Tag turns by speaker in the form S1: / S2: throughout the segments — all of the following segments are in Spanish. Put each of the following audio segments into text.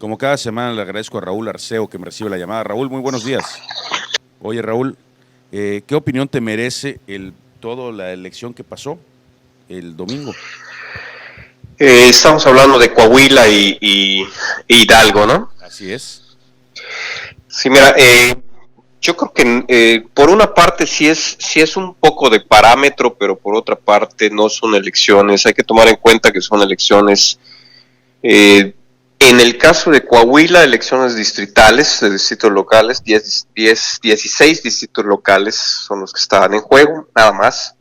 S1: Como cada semana le agradezco a Raúl Arceo que me recibe la llamada. Raúl, muy buenos días. Oye, Raúl, ¿qué opinión te merece toda la elección que pasó el domingo?
S2: Estamos hablando de Coahuila y Hidalgo, ¿no?
S1: Así es.
S2: Sí, mira, yo creo que por una parte sí es un poco de parámetro, pero por otra parte no son elecciones. Hay que tomar en cuenta que son elecciones, en el caso de Coahuila, elecciones distritales, de distritos locales, 16 distritos locales son los que estaban en juego, nada más.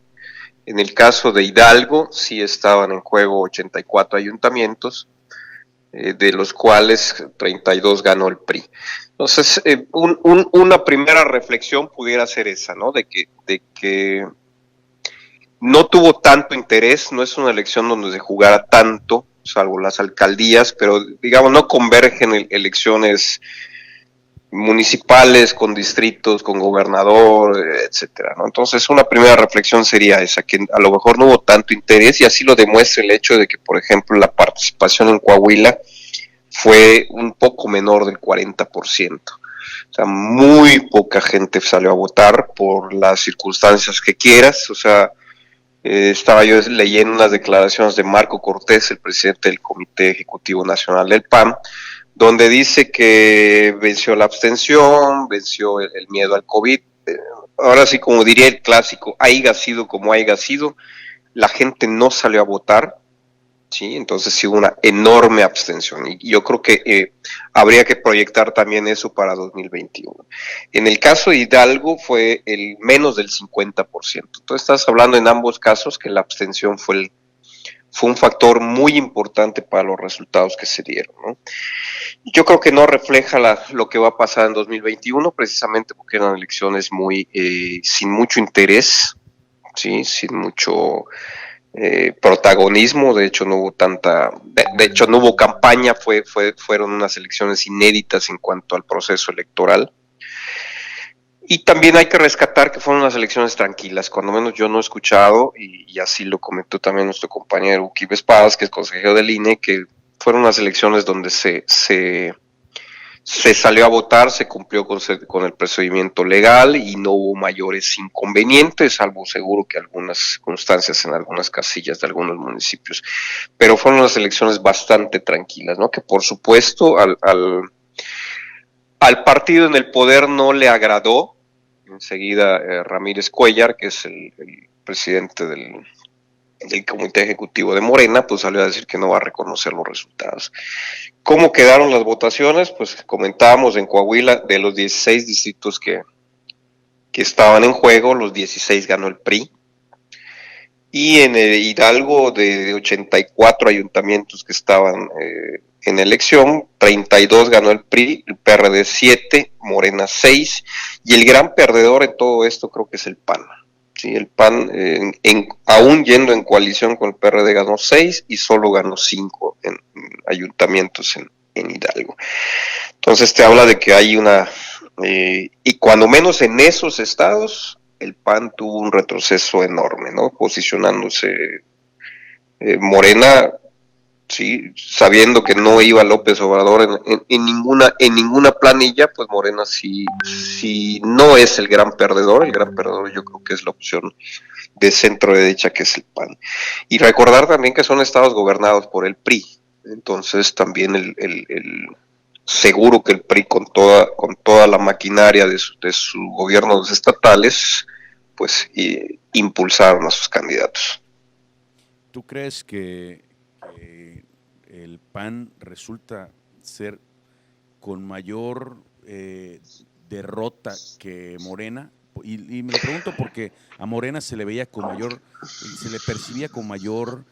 S2: En el caso de Hidalgo, sí estaban en juego 84 ayuntamientos, de los cuales 32 ganó el PRI. Entonces, una primera reflexión pudiera ser esa, ¿no? De que no tuvo tanto interés, no es una elección donde se jugara tanto, salvo las alcaldías, pero digamos, no convergen elecciones municipales, con distritos, con gobernador, etcétera, ¿no? Entonces, una primera reflexión sería esa, que a lo mejor no hubo tanto interés, y así lo demuestra el hecho de que, por ejemplo, la participación en Coahuila fue un poco menor del 40%. O sea, muy poca gente salió a votar por las circunstancias que quieras. O sea, estaba yo leyendo unas declaraciones de Marco Cortés, el presidente del Comité Ejecutivo Nacional del PAN, donde dice que venció la abstención, venció el miedo al COVID. Ahora sí, como diría el clásico, haya sido como haya sido, la gente no salió a votar, ¿sí? Entonces sí hubo una enorme abstención, y yo creo que habría que proyectar también eso para 2021. En el caso de Hidalgo fue el menos del 50%. Tú estás hablando en ambos casos que la abstención fue un factor muy importante para los resultados que se dieron, ¿no? Yo creo que no refleja lo que va a pasar en 2021, precisamente porque eran elecciones muy sin mucho interés, ¿sí? Sin mucho protagonismo. De hecho no hubo de hecho no hubo campaña, fueron unas elecciones inéditas en cuanto al proceso electoral. Y también hay que rescatar que fueron unas elecciones tranquilas, cuando menos yo no he escuchado, y así lo comentó también nuestro compañero Uquibe Espadas, que es consejero del INE, que fueron unas elecciones donde se salió a votar, se cumplió con el procedimiento legal y no hubo mayores inconvenientes, salvo seguro que algunas circunstancias en algunas casillas de algunos municipios. Pero fueron unas elecciones bastante tranquilas, ¿no? Que por supuesto al partido en el poder no le agradó. Enseguida Ramírez Cuellar, que es el presidente del Comité Ejecutivo de Morena, pues salió a decir que no va a reconocer los resultados. ¿Cómo quedaron las votaciones? Pues comentábamos en Coahuila, de los 16 distritos que estaban en juego, los 16 ganó el PRI. Y en el Hidalgo, de 84 ayuntamientos que estaban en elección, 32 ganó el PRI, el PRD 7, Morena 6, y el gran perdedor en todo esto creo que es el PAN. Sí, el PAN, aún yendo en coalición con el PRD, ganó 6 y solo ganó 5 en ayuntamientos en Hidalgo. Entonces te habla de que hay y cuando menos en esos estados, el PAN tuvo un retroceso enorme, ¿no? Posicionándose Morena, sí, sabiendo que no iba López Obrador en ninguna planilla, pues Morena sí no es el gran perdedor yo creo que es la opción de centro derecha, que es el PAN. Y recordar también que son estados gobernados por el PRI, entonces también seguro que el PRI con toda la maquinaria de sus gobiernos estatales, pues impulsaron a sus candidatos.
S1: ¿Tú crees que el PAN resulta ser con mayor derrota que Morena? Y me lo pregunto porque a Morena se le veía con mayor, se le percibía con mayor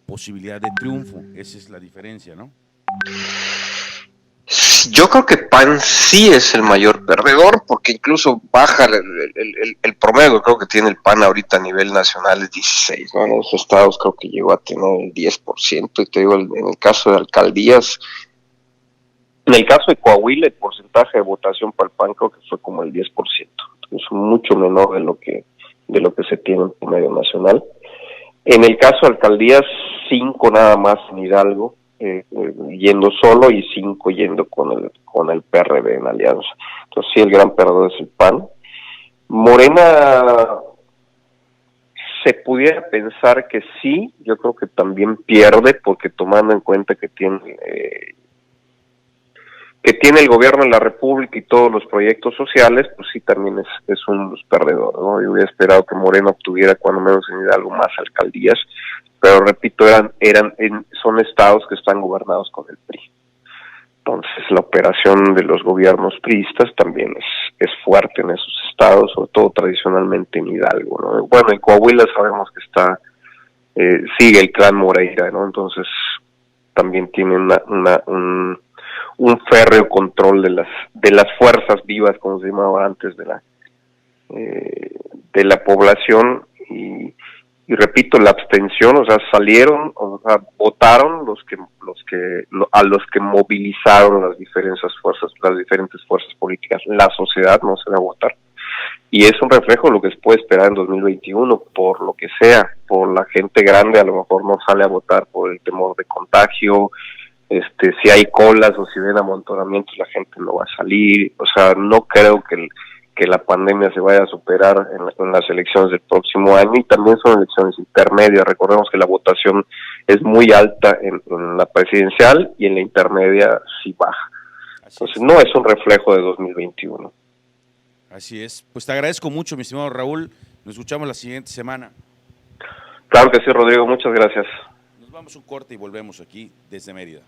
S1: posibilidad de triunfo. Esa es la diferencia, ¿no?
S2: Yo creo que PAN sí es el mayor perdedor, porque incluso baja el promedio. Creo que tiene el PAN ahorita a nivel nacional es 16, ¿no? En los estados creo que llegó a tener el 10%, y te digo, en el caso de alcaldías, en el caso de Coahuila, el porcentaje de votación para el PAN creo que fue como el 10%, es mucho menor de lo que se tiene en promedio nacional. En el caso de alcaldías, 5 nada más en Hidalgo, yendo solo y 5 yendo con el PRD en alianza. Entonces sí, el gran perdedor es el PAN. Morena se pudiera pensar que sí, yo creo que también pierde, porque tomando en cuenta que tiene el gobierno de la República y todos los proyectos sociales, pues sí también es un de los perdedores, ¿no? Yo hubiera esperado que Morena obtuviera cuando menos en Hidalgo más alcaldías, pero repito, son estados que están gobernados con el PRI. Entonces la operación de los gobiernos priistas también es fuerte en esos estados, sobre todo tradicionalmente en Hidalgo, ¿no? Bueno, en Coahuila sabemos que sigue el clan Moreira, ¿no? Entonces también tiene un férreo control de las fuerzas vivas, como se llamaba antes, de la población, y repito, la abstención, o sea, votaron a los que movilizaron las diferentes fuerzas políticas. La sociedad no se va a votar. Y es un reflejo de lo que se puede esperar en 2021, por lo que sea, por la gente grande a lo mejor no sale a votar por el temor de contagio, si hay colas o si ven amontonamientos la gente no va a salir, o sea, no creo que la pandemia se vaya a superar en las elecciones del próximo año, y también son elecciones intermedias. Recordemos que la votación es muy alta en la presidencial y en la intermedia sí baja. Entonces no es un reflejo de 2021.
S1: Así es. Pues te agradezco mucho, mi estimado Raúl. Nos escuchamos la siguiente semana.
S2: Claro que sí, Rodrigo. Muchas gracias.
S1: Nos vamos un corte y volvemos aquí desde Mérida.